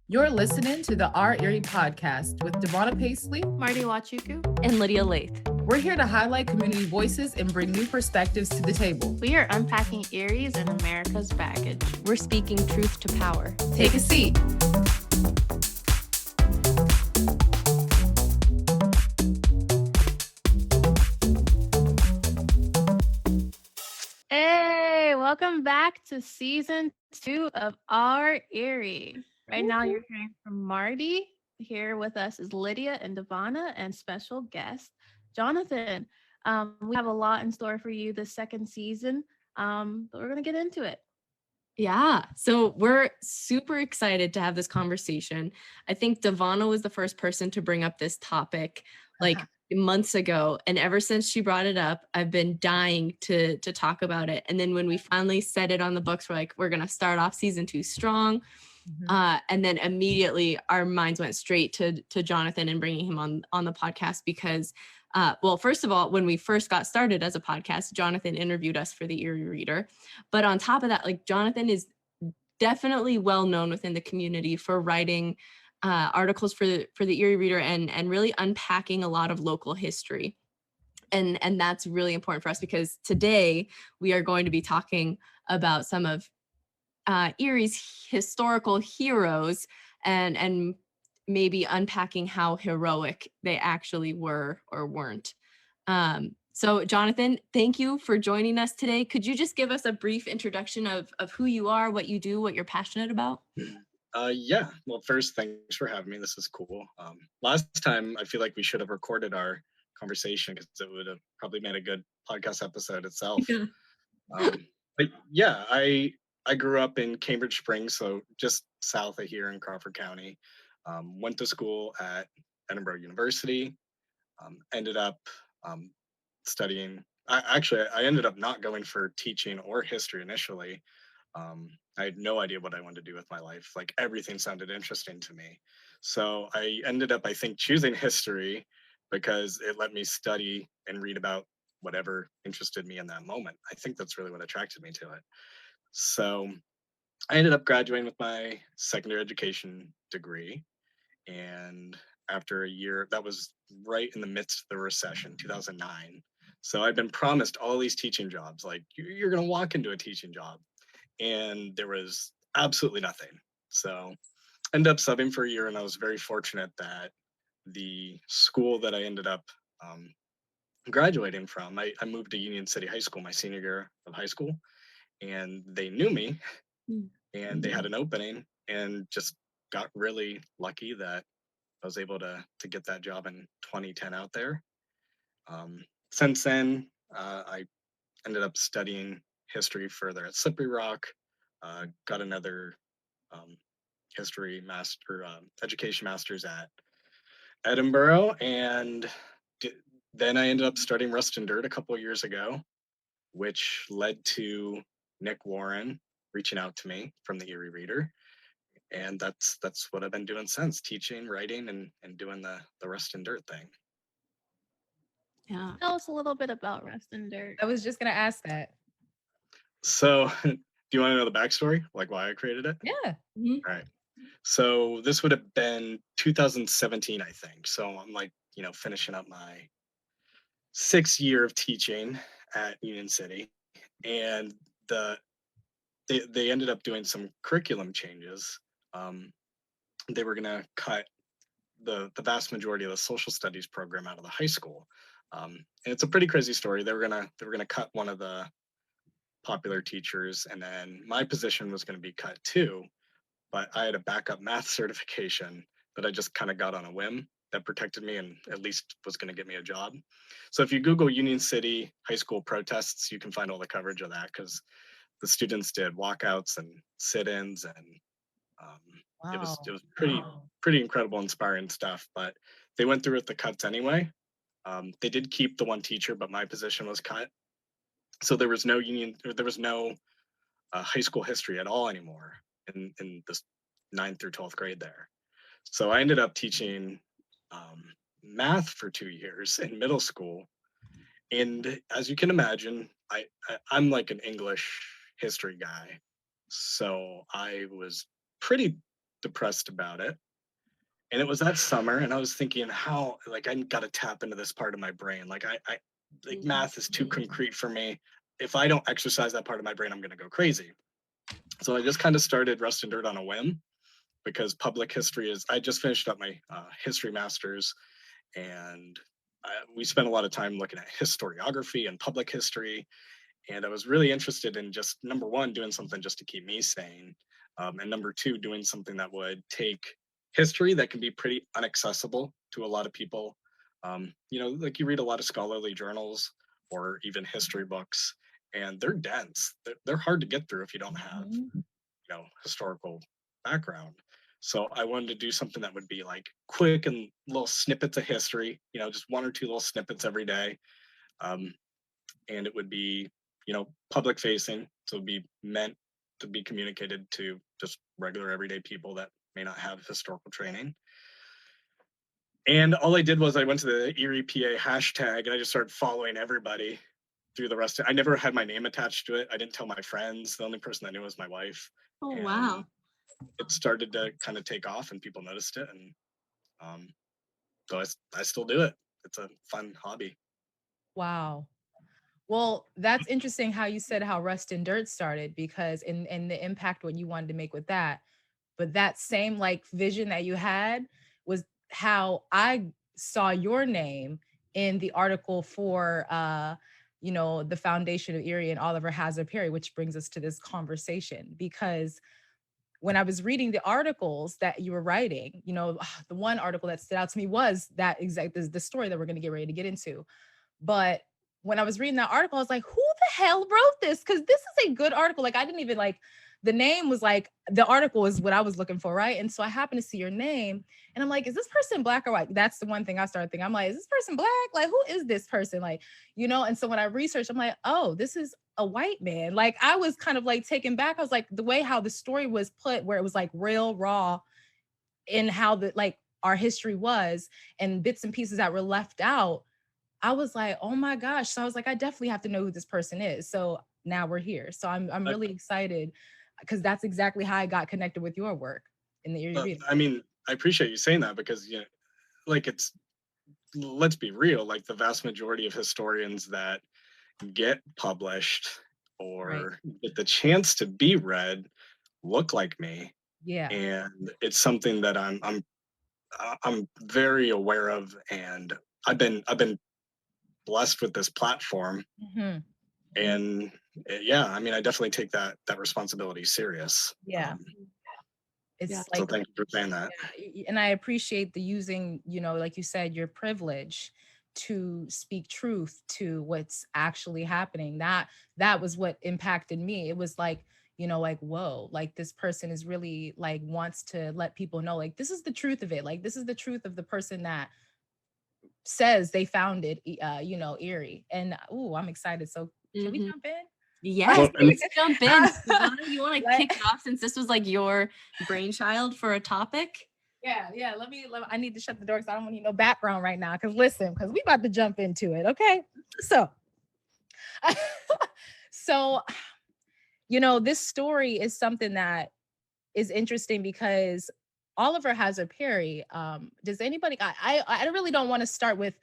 You're listening to the Our Erie podcast with DaVona Pacley, Marty Nwachukwu, and Lydia Laythe. We're here to highlight community voices and bring new perspectives to the table. We are unpacking Erie's and America's baggage. We're speaking truth to power. Take a seat. Hey, welcome back to season 2 of Our Erie. Right now you're hearing from Marty. Here with us is Lydia and DaVona and special guest Jonathan. We have a lot in store for you this second season, but we're going to get into it. Yeah, so we're super excited to have this conversation. I think DaVona was the first person to bring up this topic months ago. And ever since she brought it up, I've been dying to talk about it. And then when we finally set it on the books, we're like, we're going to start off season 2 strong. And then immediately our minds went straight to Jonathan and bringing him on the podcast because, well, first of all, when we first got started as a podcast, Jonathan interviewed us for the Erie Reader. But on top of that, like Jonathan is definitely well known within the community for writing articles for the Erie Reader and really unpacking a lot of local history. And that's really important for us because today we are going to be talking about some of Erie's historical heroes and maybe unpacking how heroic they actually were or weren't. So Jonathan, thank you for joining us today. Could you just give us a brief introduction of who you are, what you do, what you're passionate about? Yeah. Well, first, thanks for having me. This is cool. Last time, I feel like we should have recorded our conversation because it would have probably made a good podcast episode itself. But yeah, I grew up in Cambridge Springs, so just south of here in Crawford County. Went to school at Edinburgh University. Ended up studying. I ended up not going for teaching or history initially. I had no idea what I wanted to do with my life. Like everything sounded interesting to me. So I ended up, I think, choosing history because it let me study and read about whatever interested me in that moment. I think that's really what attracted me to it. So I ended up graduating with my secondary education degree. And after a year, that was right in the midst of the recession, 2009. So I'd been promised all these teaching jobs, like you're going to walk into a teaching job. And there was absolutely nothing. So I ended up subbing for a year, and I was very fortunate that the school that I ended up graduating from, I moved to Union City High School my senior year of high school. And they knew me and they had an opening and just got really lucky that I was able to get that job in 2010 out there. Since then, I ended up studying history further at Slippery Rock, got another history master, education master's at Edinburgh. And then I ended up studying Rust and Dirt a couple of years ago, which led to Nick Warren reaching out to me from the Erie Reader. And that's what I've been doing since, teaching, writing, and doing the Rust and Dirt thing. Yeah. Tell us a little bit about Rust and Dirt. I was just going to ask that. So do you want to know the backstory? Like why I created it? Yeah. All right. So this would have been 2017, I think. So I'm finishing up my 6th year of teaching at Union City. And they ended up doing some curriculum changes. They were going to cut the vast majority of the social studies program out of the high school. And it's a pretty crazy story. They were gonna cut one of the popular teachers, and then my position was going to be cut too. But I had a backup math certification that I just kind of got on a whim that protected me and at least was going to get me a job. So if you Google Union City high school protests, you can find all the coverage of that because the students did walkouts and sit-ins, and it was pretty incredible, inspiring stuff. But they went through with the cuts anyway. They did keep the one teacher, but my position was cut. So there was no high school history at all anymore in this 9th through 12th grade there. So I ended up teaching math for 2 years in middle school. And as you can imagine, I'm like an English history guy. So I was pretty depressed about it. And it was that summer, and I was thinking how, like, I got to tap into this part of my brain. Like, I like math is too concrete for me. If I don't exercise that part of my brain, I'm going to go crazy. So I just kind of started Rust and Dirt on a whim, because public history is, I just finished up my history master's, and we spent a lot of time looking at historiography and public history. And I was really interested in just, number one, doing something just to keep me sane. And number two, doing something that would take history that can be pretty inaccessible to a lot of people. Like you read a lot of scholarly journals or even history books, and they're dense. They're hard to get through if you don't have, historical background. So I wanted to do something that would be like quick and little snippets of history, just one or two little snippets every day. And it would be, public facing. So it'd be meant to be communicated to just regular everyday people that may not have historical training. And all I did was I went to the Erie PA hashtag and I just started following everybody through the rest of it. I never had my name attached to it. I didn't tell my friends. The only person that knew was my wife. Oh, And wow. it started to kind of take off and people noticed it. And so I still do it. It's a fun hobby. Wow. Well, that's interesting how you said how Rust and Dirt started, because in the impact what you wanted to make with that. But that same like vision that you had was how I saw your name in the article for the Foundation of Erie and Oliver Hazard Perry, which brings us to this conversation. Because when I was reading the articles that you were writing, the one article that stood out to me was that exact the story that we're going to get ready to get into. But when I was reading that article, I was like, who the hell wrote this? Because this is a good article. Like, I didn't even like, the name was like, the article is what I was looking for, right? And so I happened to see your name and I'm like, is this person black or white? That's the one thing I started thinking. I'm like, is this person black? Like, who is this person? Like, and so when I researched, I'm like, oh, this is a white man. Like, I was kind of like taken back. I was like, the way how the story was put, where it was like real raw in how our history was, and bits and pieces that were left out. I was like, oh my gosh. So I was like, I definitely have to know who this person is. So now we're here. So I'm really excited, because that's exactly how I got connected with your work in the Erie Reading. I mean, I appreciate you saying that, because let's be real, like the vast majority of historians that get published or get the chance to be read look like me. Yeah. And it's something that I'm very aware of, and I've been blessed with this platform. Mm-hmm. And yeah, I mean, I definitely take that responsibility serious. Yeah. It's so like, thank you for saying that. yeah, and I appreciate the using, like you said, your privilege to speak truth to what's actually happening. That was what impacted me. It was like, like, whoa, like this person is really like wants to let people know, like, this is the truth of it. Like, this is the truth of the person that says they founded, Erie. And I'm excited. So can we jump in? Yes, let's jump in. DaVona, you want to kick it off, since this was like your brainchild for a topic? Yeah. I need to shut the door because I don't want no background right now. Because we about to jump into it. Okay. So, this story is something that is interesting because Oliver Hazard Perry. Does anybody? I really don't want to start with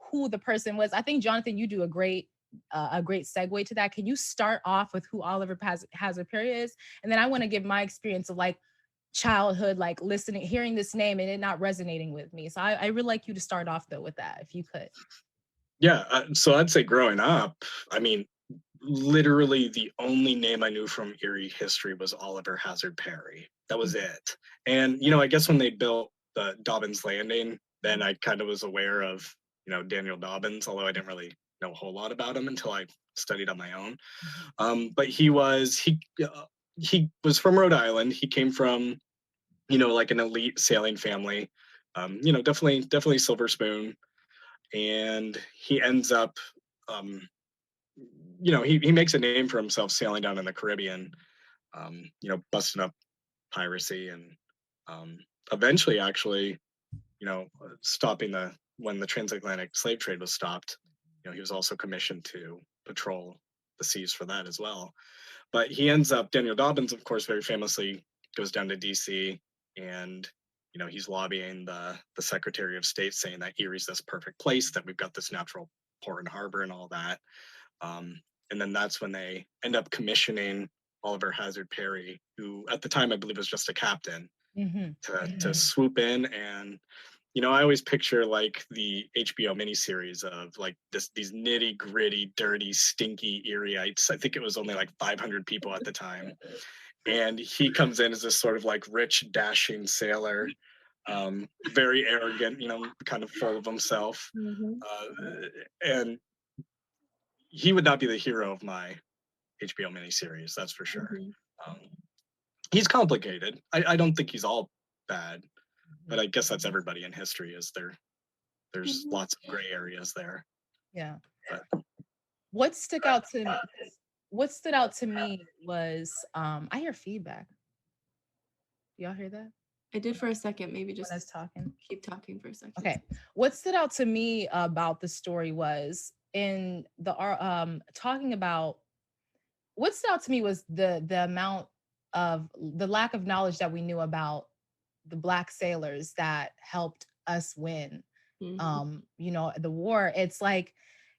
who the person was. I think Jonathan, you do a great segue to that. Can you start off with who Oliver Hazard Perry is, and then I want to give my experience of like childhood, like listening, hearing this name and it not resonating with me. So I really like you to start off though with that, if you could. Yeah, so I'd say growing up, I mean, literally the only name I knew from Erie history was Oliver Hazard Perry. That was it. And, I guess when they built the Dobbins Landing, then I kind of was aware of, Daniel Dobbins, although I didn't really know a whole lot about him until I studied on my own. But he was from Rhode Island. He came from, like an elite sailing family, definitely silver spoon. And he ends up, he makes a name for himself sailing down in the Caribbean, busting up piracy and eventually actually, stopping when the transatlantic slave trade was stopped. he was also commissioned to patrol the seas for that as well. But he ends up, Daniel Dobbins, of course, very famously goes down to DC, and he's lobbying the Secretary of State, saying that Erie's this perfect place, that we've got this natural port and harbor and all that. And then that's when they end up commissioning Oliver Hazard Perry, who at the time I believe was just a captain, to swoop in. And I always picture like the HBO miniseries of like these nitty gritty, dirty, stinky Erieites. I think it was only like 500 people at the time. And he comes in as this sort of like rich, dashing sailor, very arrogant, kind of full of himself. And he would not be the hero of my HBO miniseries, that's for sure. He's complicated. I don't think he's all bad, but I guess that's everybody in history. There's lots of gray areas there. Yeah. But What stood out to me was I hear feedback. Y'all hear that? I did for a second. Maybe just us talking. Keep talking for a second. Okay. What stood out to me about the story was in the talking about what stood out to me was the amount of the lack of knowledge that we knew about the Black sailors that helped us win the war. It's like,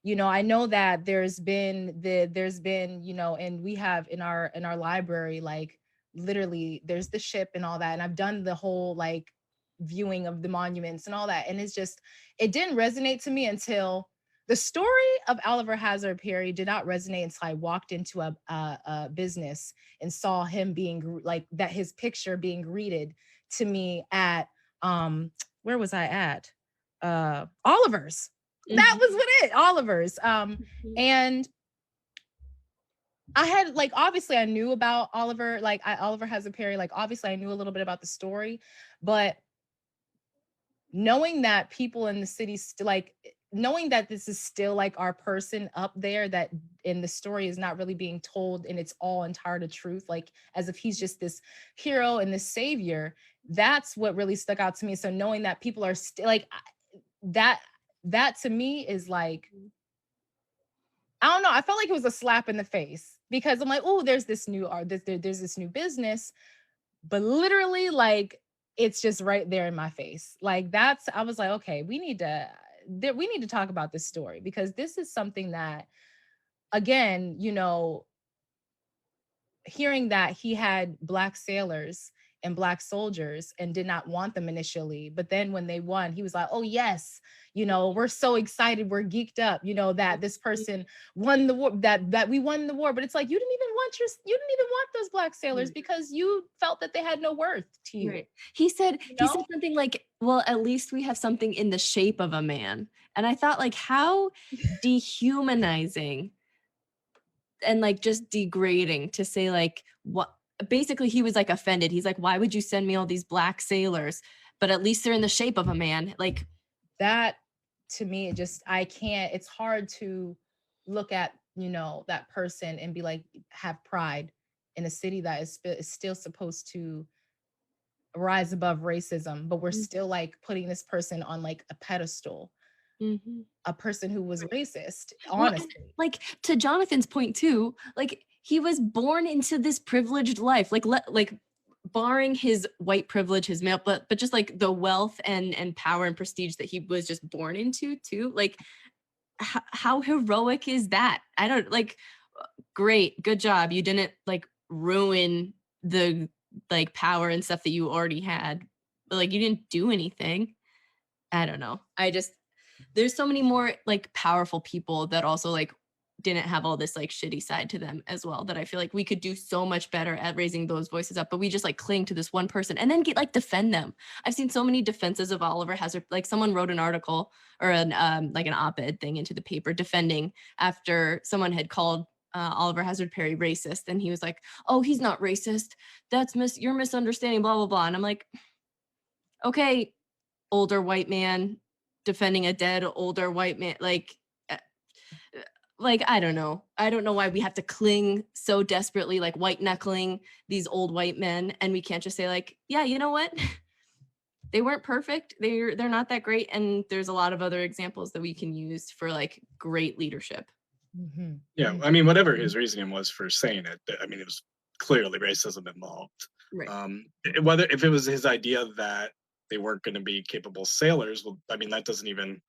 I know that there's been and we have in our library, like literally there's the ship and all that, and I've done the whole like viewing of the monuments and all that, and it didn't resonate to me until the story of Oliver Hazard Perry did not resonate until I walked into a business and saw him being like that, his picture being greeted to me at where was I at? Oliver's. That was what Oliver's. And I had like, obviously I knew about Oliver, like Oliver Hazard Perry, like obviously I knew a little bit about the story, but knowing that people in the city like knowing that this is still like our person up there, that in the story is not really being told and it's all entirely truth, like as if he's just this hero and this savior, that's what really stuck out to me. So knowing that people are still like that to me is like, I don't know, I felt like it was a slap in the face, because I'm like, oh, there's this new art, there's this new business, but literally like it's just right there in my face. Like I was like, okay, we need to talk about this story, because this is something that, again, hearing that he had Black sailors and Black soldiers and did not want them initially, but then when they won, he was like, oh yes, we're so excited, we're geeked up, that this person won the war, that we won the war. But it's like, you didn't even want those Black sailors, because you felt that they had no worth to you. Right. He said something like, well, at least we have something in the shape of a man. And I thought, like, how dehumanizing and like just degrading to say, like, what basically he was like offended. He's like, why would you send me all these Black sailors, but at least they're in the shape of a man? Like that, to me, it's hard to look at, that person and be like, have pride in a city that is still supposed to rise above racism, but we're still like putting this person on like a pedestal. A person who was racist, honestly. Well, like to Jonathan's point too, like he was born into this privileged life, like barring his white privilege, his male, but just like the wealth and power and prestige that he was just born into too. Like how heroic is that? I don't like, great, good job. You didn't like ruin the like power and stuff that you already had, but like you didn't do anything. I don't know. There's so many more like powerful people that also like didn't have all this like shitty side to them as well, that I feel like we could do so much better at raising those voices up, but we just like cling to this one person and then defend them. I've seen so many defenses of Oliver Hazard. Like someone wrote an article or an op-ed thing into the paper defending after someone had called Oliver Hazard Perry racist, and he was like, oh, he's not racist, you're misunderstanding, blah blah blah. And I'm like, okay, older white man defending a dead older white man, like I don't know why we have to cling so desperately, like white knuckling these old white men, and we can't just say like, yeah, you know what, they weren't perfect. They're not that great. And there's a lot of other examples that we can use for like great leadership. Mm-hmm. Yeah, I mean, whatever his reasoning was for saying it, I mean, it was clearly racism involved. Right. Whether if it was his idea that they weren't going to be capable sailors, well, I mean, that doesn't even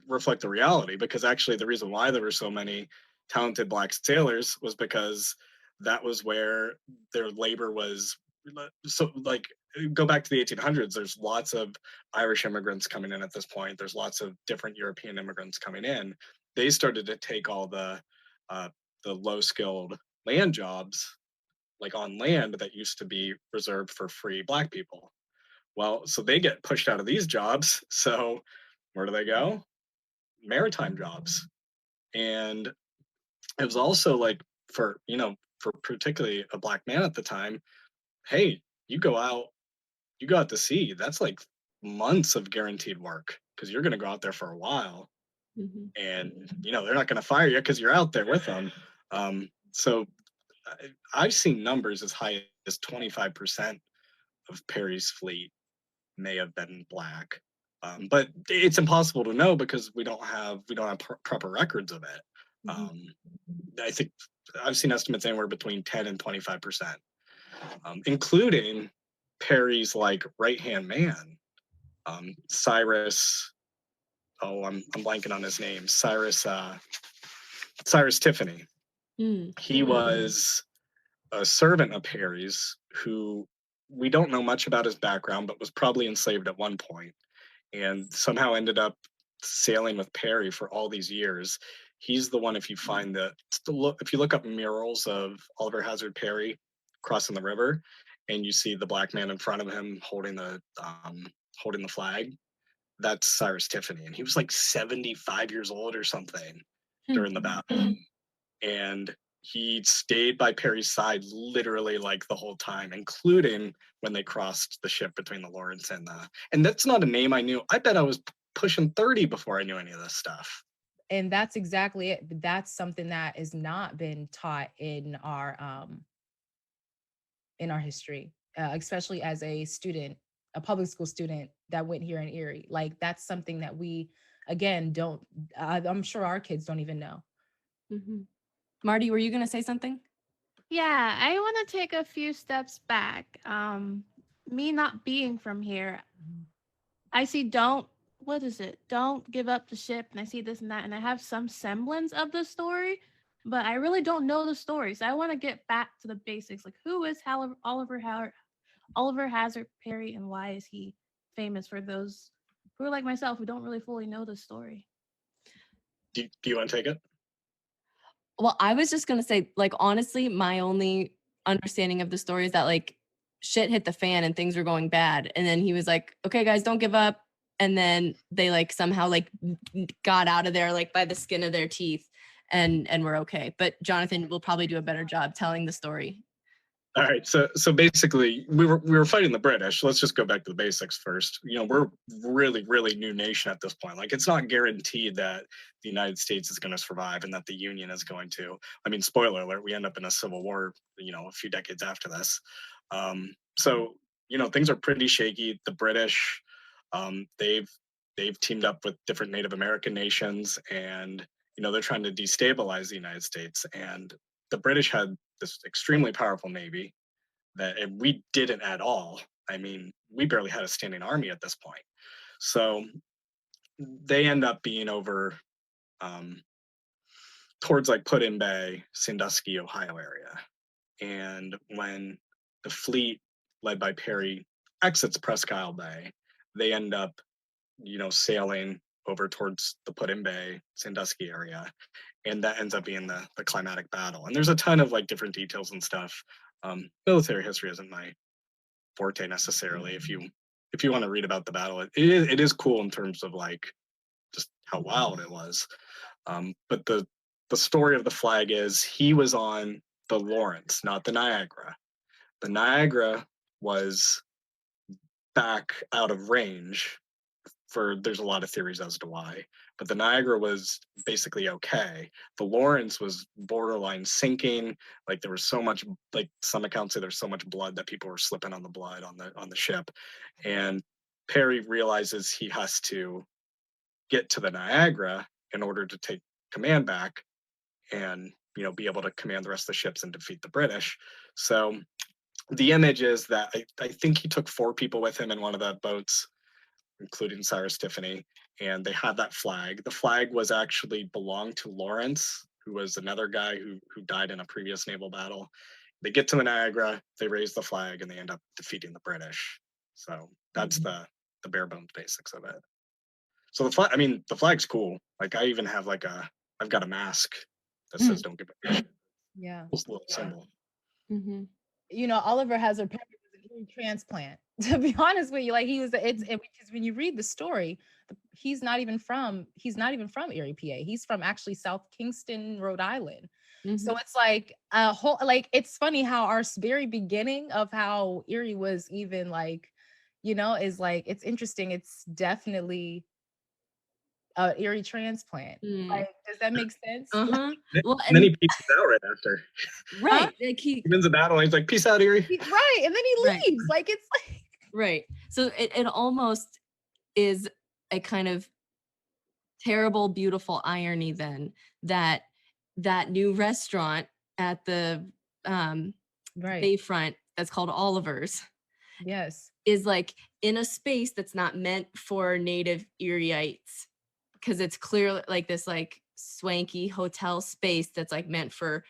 reflect the reality, because actually the reason why there were so many talented black sailors was because that was where their labor was. So like, go back to the 1800s, there's lots of Irish immigrants coming in at this point, there's lots of different European immigrants coming in. They started to take all the low skilled land jobs, like on land that used to be reserved for free black people. Well, so they get pushed out of these jobs, so where do they go? Maritime jobs. And it was also like, for particularly a black man at the time, hey, you go out to sea, that's like months of guaranteed work, because you're going to go out there for a while. Mm-hmm. And they're not going to fire you because you're out there with them. So I've seen numbers as high as 25% of Perry's fleet may have been black. But it's impossible to know because we don't have proper records of it. I think I've seen estimates anywhere between 10 and 25%, including Perry's like right-hand man, Cyrus. Oh, I'm blanking on his name. Cyrus Tiffany. He was a servant of Perry's who we don't know much about his background, but was probably enslaved at one point and somehow ended up sailing with Perry for all these years. He's the one, if you find if you look up murals of Oliver Hazard Perry crossing the river, and you see the black man in front of him holding the flag, that's Cyrus Tiffany, and he was like 75 years old or something during the battle, and he stayed by Perry's side literally like the whole time, including when they crossed the ship between the Lawrence and that's not a name I knew. I bet I was pushing 30 before I knew any of this stuff. And that's exactly it. That's something that has not been taught in our history, especially as a student, a public school student that went here in Erie. Like, that's something that we, again, don't, I'm sure our kids don't even know. Mm-hmm. Marty, were you going to say something? Yeah, I want to take a few steps back. Me not being from here, I see don't give up the ship, and I see this and that, and I have some semblance of the story, but I really don't know the story. So I want to get back to the basics, like who is Oliver Hazard Perry, and why is he famous for those who are like myself who don't really fully know the story? Do you want to take it? Well, I was just going to say, like, honestly, my only understanding of the story is that like shit hit the fan and things were going bad. And then he was like, okay, guys, don't give up. And then they like somehow like got out of there like by the skin of their teeth and we're okay. But Jonathan will probably do a better job telling the story. All right, so basically, we were fighting the British. Let's just go back to the basics first. We're really, really new nation at this point. Like, it's not guaranteed that the United States is going to survive and that the Union is going to. I mean, spoiler alert: we end up in a civil war. A few decades after this. So things are pretty shaky. The British, they've teamed up with different Native American nations, and they're trying to destabilize the United States. And the British had this extremely powerful navy and we didn't at all. I mean, we barely had a standing army at this point. So they end up being over towards like Put-in Bay, Sandusky, Ohio area. And when the fleet led by Perry exits Presque Isle Bay, they end up, sailing over towards the Put-in Bay, Sandusky area. And that ends up being the climatic battle. And there's a ton of like different details and stuff. Military history isn't my forte necessarily. If you want to read about the battle, it is cool in terms of like just how wild it was. But the story of the flag is he was on the Lawrence, not the Niagara. The Niagara was back out of range there's a lot of theories as to why, but the Niagara was basically okay. The Lawrence was borderline sinking. Like there was so much, like some accounts say there's so much blood that people were slipping on the blood on the ship. And Perry realizes he has to get to the Niagara in order to take command back and, you know, be able to command the rest of the ships and defeat the British. So the image is that I think he took 4 people with him in one of the boats, including Cyrus Tiffany, and they had that flag. The flag was actually belonged to Lawrence, who was another guy who died in a previous naval battle. They get to the Niagara, they raise the flag, and they end up defeating the British. So that's the bare bones basics of it. So the flag, I mean, the flag's cool. Like I even have I've got a mask that says "Don't give a shit." Yeah. It's a little symbol. Mm-hmm. You know, Oliver Hazard Perry was an ear transplant. To be honest with you, like he was, because when you read the story, he's not even from Erie, PA. He's from actually South Kingston, Rhode Island. Mm-hmm. So it's like a whole, like, it's funny how our very beginning of how Erie was even like, you know, is like, it's interesting. It's definitely a Erie transplant. Like, does that make sense? Uh-huh. Well, and then he peace out right after. Right. Huh? Like He wins the battle and he's like, "Peace out, Erie." Right. And then he Right. leaves. Like, it's like. Right. So it almost is a kind of terrible, beautiful irony then that new restaurant at the Right. bayfront that's called Oliver's Yes. is like in a space that's not meant for native Erieites, because it's clearly like this like swanky hotel space that's like meant for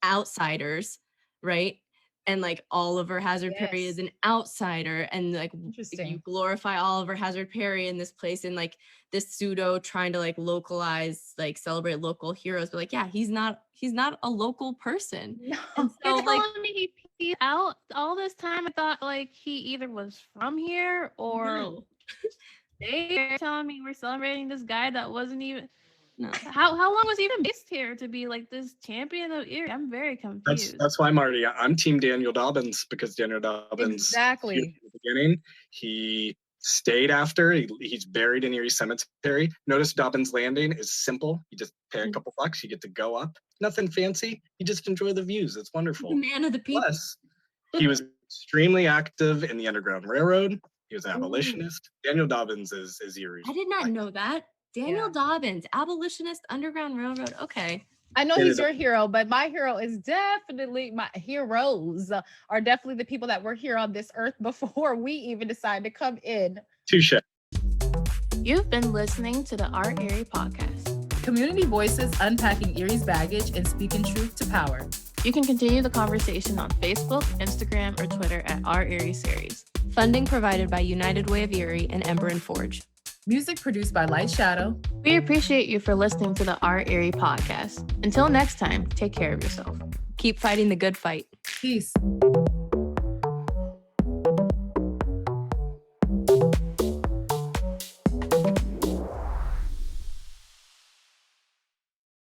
outsiders, right? And like Oliver Hazard Perry is an outsider, and like you glorify Oliver Hazard Perry in this place in like this pseudo trying to like localize, like celebrate local heroes, but like he's not a local person. No. And so You're like telling me he peed out all this time? I thought like he either was from here or they're telling me we're celebrating this guy that wasn't even. No. How long was he even based here to be like this champion of Erie? I'm very confused. That's why, Marty, I'm team Daniel Dobbins, because Daniel Dobbins, exactly, in the beginning, he stayed after. He's buried in Erie Cemetery. Notice Dobbins Landing is simple. You just pay a couple bucks, you get to go up. Nothing fancy. You just enjoy the views. It's wonderful. The man of the people. Plus, he was extremely active in the Underground Railroad. He was an abolitionist. Daniel Dobbins is Erie's. I did not know that. Daniel Dobbins, abolitionist, Underground Railroad. Okay. I know he's your hero, but my hero is definitely, my heroes are definitely the people that were here on this earth before we even decided to come in. Touche. You've been listening to the Our Erie podcast. Community voices unpacking Erie's baggage and speaking truth to power. You can continue the conversation on Facebook, Instagram, or Twitter at Our Erie Series. Funding provided by United Way of Erie and Ember+Forge. Music produced by Light Shadow. We appreciate you for listening to the Our Erie podcast. Until next time, take care of yourself. Keep fighting the good fight. Peace.